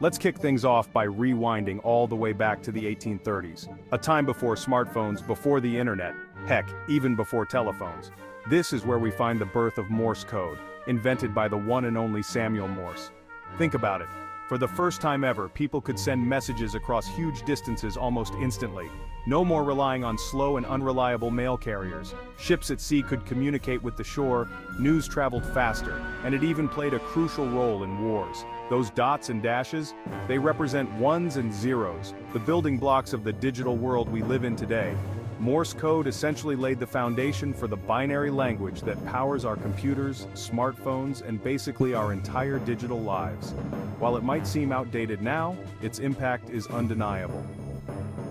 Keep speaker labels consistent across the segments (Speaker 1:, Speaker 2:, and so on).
Speaker 1: Let's kick things off by rewinding all the way back to the 1830s, a time before smartphones, before the internet, heck, even before telephones. This is where we find the birth of Morse code, invented by the one and only Samuel Morse. Think about it. For the first time ever, people could send messages across huge distances almost instantly. No more relying on slow and unreliable mail carriers. Ships at sea could communicate with the shore, news traveled faster, and it even played a crucial role in wars. Those dots and dashes, they represent ones and zeros, the building blocks of the digital world we live in today. Morse code essentially laid the foundation for the binary language that powers our computers, smartphones, and basically our entire digital lives. While it might seem outdated now, its impact is undeniable.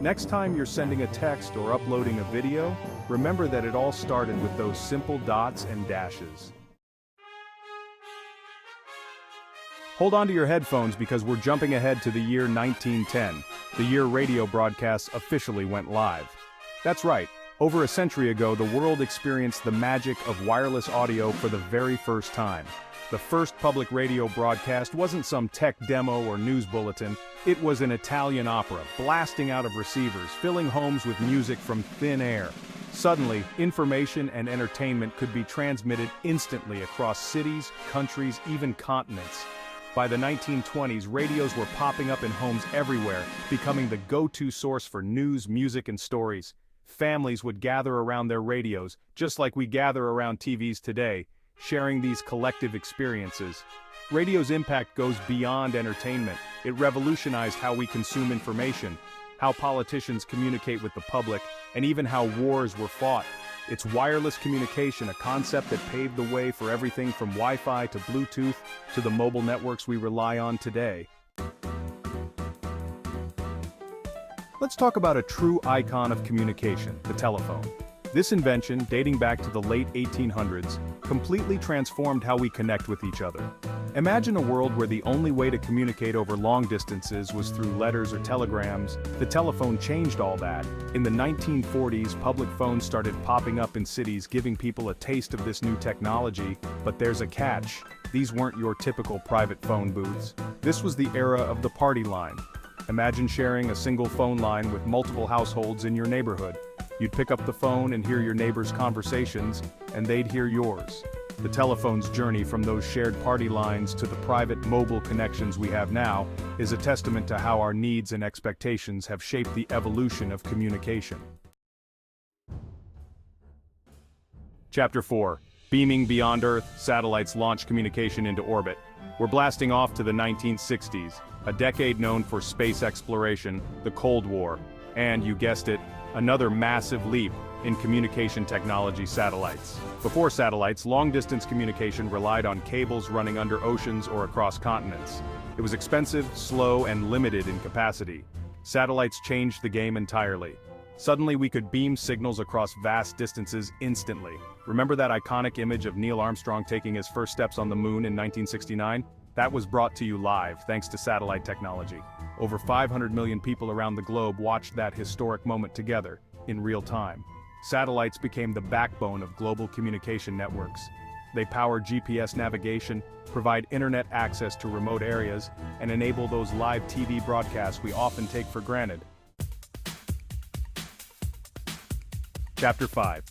Speaker 1: Next time you're sending a text or uploading a video, remember that it all started with those simple dots and dashes. Hold on to your headphones because we're jumping ahead to the year 1910, the year radio broadcasts officially went live. That's right, over a century ago the world experienced the magic of wireless audio for the very first time. The first public radio broadcast wasn't some tech demo or news bulletin, it was an Italian opera, blasting out of receivers, filling homes with music from thin air. Suddenly, information and entertainment could be transmitted instantly across cities, countries, even continents. By the 1920s, radios were popping up in homes everywhere, becoming the go-to source for news, music, and stories. Families would gather around their radios, just like we gather around TVs today, sharing these collective experiences. Radio's impact goes beyond entertainment. It revolutionized how we consume information, how politicians communicate with the public, and even how wars were fought. It's wireless communication, a concept that paved the way for everything from Wi-Fi to Bluetooth to the mobile networks we rely on today. Let's talk about a true icon of communication, the telephone. This invention, dating back to the late 1800s, completely transformed how we connect with each other. Imagine a world where the only way to communicate over long distances was through letters or telegrams. The telephone changed all that. In the 1940s, public phones started popping up in cities, giving people a taste of this new technology, but there's a catch. These weren't your typical private phone booths. This was the era of the party line. Imagine sharing a single phone line with multiple households in your neighborhood. You'd pick up the phone and hear your neighbors' conversations, and they'd hear yours. The telephone's journey from those shared party lines to the private mobile connections we have now is a testament to how our needs and expectations have shaped the evolution of communication. Chapter 4. Beaming beyond Earth, satellites launch communication into orbit. We're blasting off to the 1960s, a decade known for space exploration, the Cold War, and, you guessed it, another massive leap in communication technology: satellites. Before satellites, long-distance communication relied on cables running under oceans or across continents. It was expensive, slow, and limited in capacity. Satellites changed the game entirely. Suddenly we could beam signals across vast distances instantly. Remember that iconic image of Neil Armstrong taking his first steps on the moon in 1969? That was brought to you live thanks to satellite technology. Over 500 million people around the globe watched that historic moment together, in real time. Satellites became the backbone of global communication networks. They power GPS navigation, provide internet access to remote areas, and enable those live TV broadcasts we often take for granted. Chapter 5.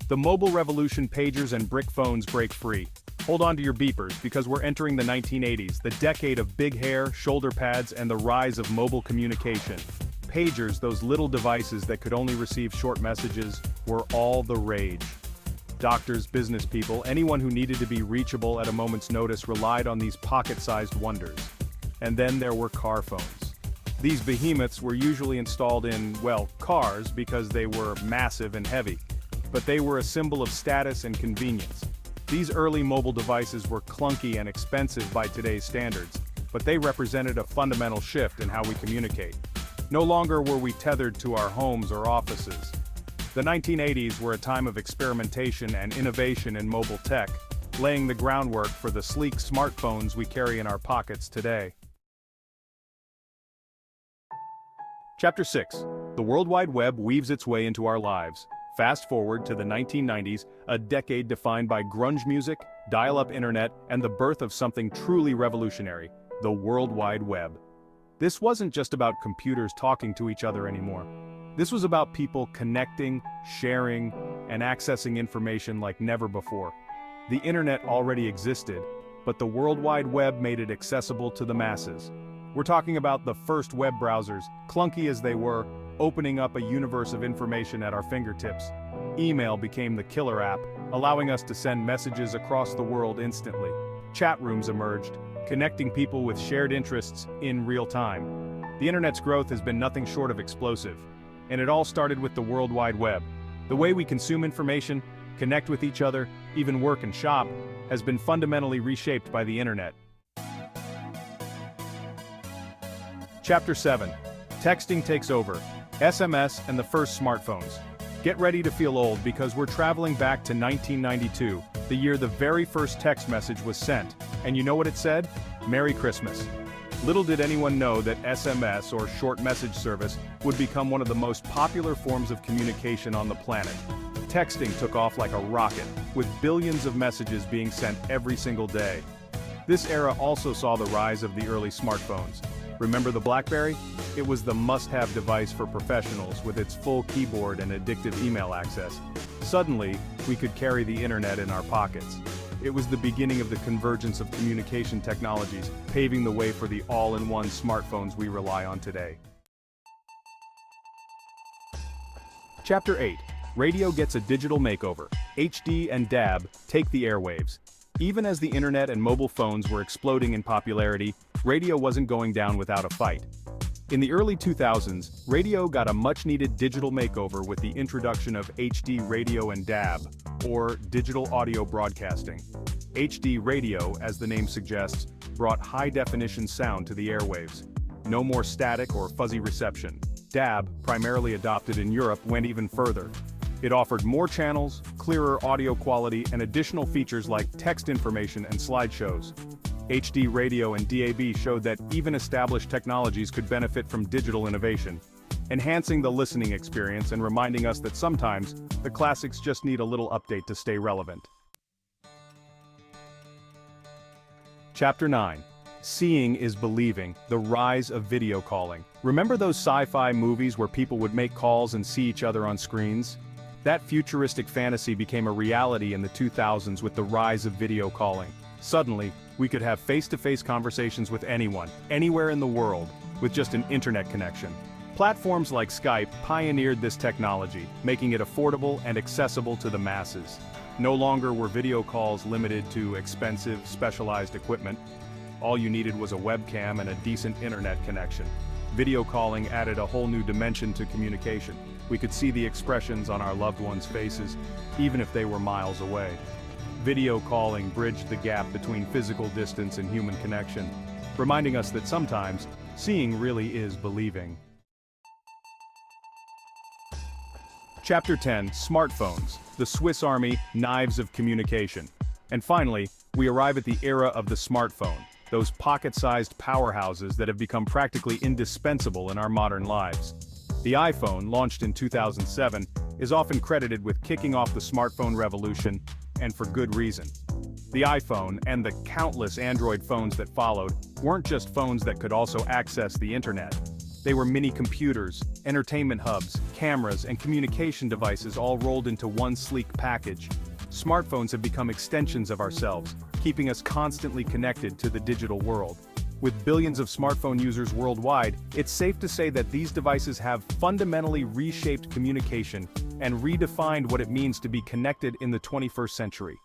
Speaker 1: The mobile revolution: pagers and brick phones break free. Hold on to your beepers because we're entering the 1980s, the decade of big hair, shoulder pads, and the rise of mobile communication. Pagers, those little devices that could only receive short messages, were all the rage. Doctors, business people, anyone who needed to be reachable at a moment's notice relied on these pocket-sized wonders. And then there were car phones. These behemoths were usually installed in, well, cars because they were massive and heavy. But they were a symbol of status and convenience. These early mobile devices were clunky and expensive by today's standards, but they represented a fundamental shift in how we communicate. No longer were we tethered to our homes or offices. The 1980s were a time of experimentation and innovation in mobile tech, laying the groundwork for the sleek smartphones we carry in our pockets today. Chapter 6. The World Wide Web weaves its way into our lives. Fast forward to the 1990s, a decade defined by grunge music, dial-up internet, and the birth of something truly revolutionary: the World Wide Web. This wasn't just about computers talking to each other anymore. This was about people connecting, sharing, and accessing information like never before. The internet already existed, but the World Wide Web made it accessible to the masses. We're talking about the first web browsers, clunky as they were, opening up a universe of information at our fingertips. Email became the killer app, allowing us to send messages across the world instantly. Chat rooms emerged, connecting people with shared interests in real time. The internet's growth has been nothing short of explosive. And it all started with the World Wide Web. The way we consume information, connect with each other, even work and shop, has been fundamentally reshaped by the internet. Chapter 7. Texting takes over. SMS and the first smartphones. Get ready to feel old because we're traveling back to 1992, the year the very first text message was sent. And you know what it said? Merry Christmas. Little did anyone know that SMS, or short message service, would become one of the most popular forms of communication on the planet. Texting took off like a rocket, with billions of messages being sent every single day. This era also saw the rise of the early smartphones. Remember the BlackBerry? It was the must-have device for professionals with its full keyboard and addictive email access. Suddenly, we could carry the internet in our pockets. It was the beginning of the convergence of communication technologies, paving the way for the all-in-one smartphones we rely on today. Chapter 8. Radio gets a digital makeover. HD and DAB take the airwaves. Even as the internet and mobile phones were exploding in popularity, radio wasn't going down without a fight. In the early 2000s, radio got a much-needed digital makeover with the introduction of HD radio and DAB, or digital audio broadcasting. HD radio, as the name suggests, brought high-definition sound to the airwaves. No more static or fuzzy reception. DAB, primarily adopted in Europe, went even further. It offered more channels, clearer audio quality, and additional features like text information and slideshows. HD radio and DAB showed that even established technologies could benefit from digital innovation, enhancing the listening experience and reminding us that sometimes, the classics just need a little update to stay relevant. Chapter 9. Seeing is believing, the rise of video calling. Remember those sci-fi movies where people would make calls and see each other on screens? That futuristic fantasy became a reality in the 2000s with the rise of video calling. Suddenly, we could have face-to-face conversations with anyone, anywhere in the world, with just an internet connection. Platforms like Skype pioneered this technology, making it affordable and accessible to the masses. No longer were video calls limited to expensive, specialized equipment. All you needed was a webcam and a decent internet connection. Video calling added a whole new dimension to communication. We could see the expressions on our loved ones' faces, even if they were miles away. Video calling bridged the gap between physical distance and human connection, reminding us that sometimes, seeing really is believing. Chapter 10. Smartphones, the Swiss Army knives of communication. And finally, we arrive at the era of the smartphone, those pocket-sized powerhouses that have become practically indispensable in our modern lives. The iPhone, launched in 2007, is often credited with kicking off the smartphone revolution, and for good reason. The iPhone, and the countless Android phones that followed, weren't just phones that could also access the internet. They were mini computers, entertainment hubs, cameras, and communication devices all rolled into one sleek package. Smartphones have become extensions of ourselves, keeping us constantly connected to the digital world. With billions of smartphone users worldwide, it's safe to say that these devices have fundamentally reshaped communication and redefined what it means to be connected in the 21st century.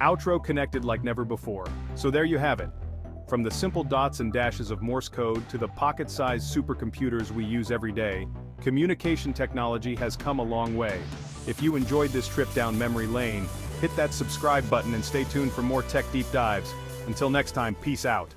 Speaker 1: Outro connected like never before. So there you have it. From the simple dots and dashes of Morse code to the pocket-sized supercomputers we use every day, communication technology has come a long way. If you enjoyed this trip down memory lane, hit that subscribe button and stay tuned for more tech deep dives. Until next time, peace out.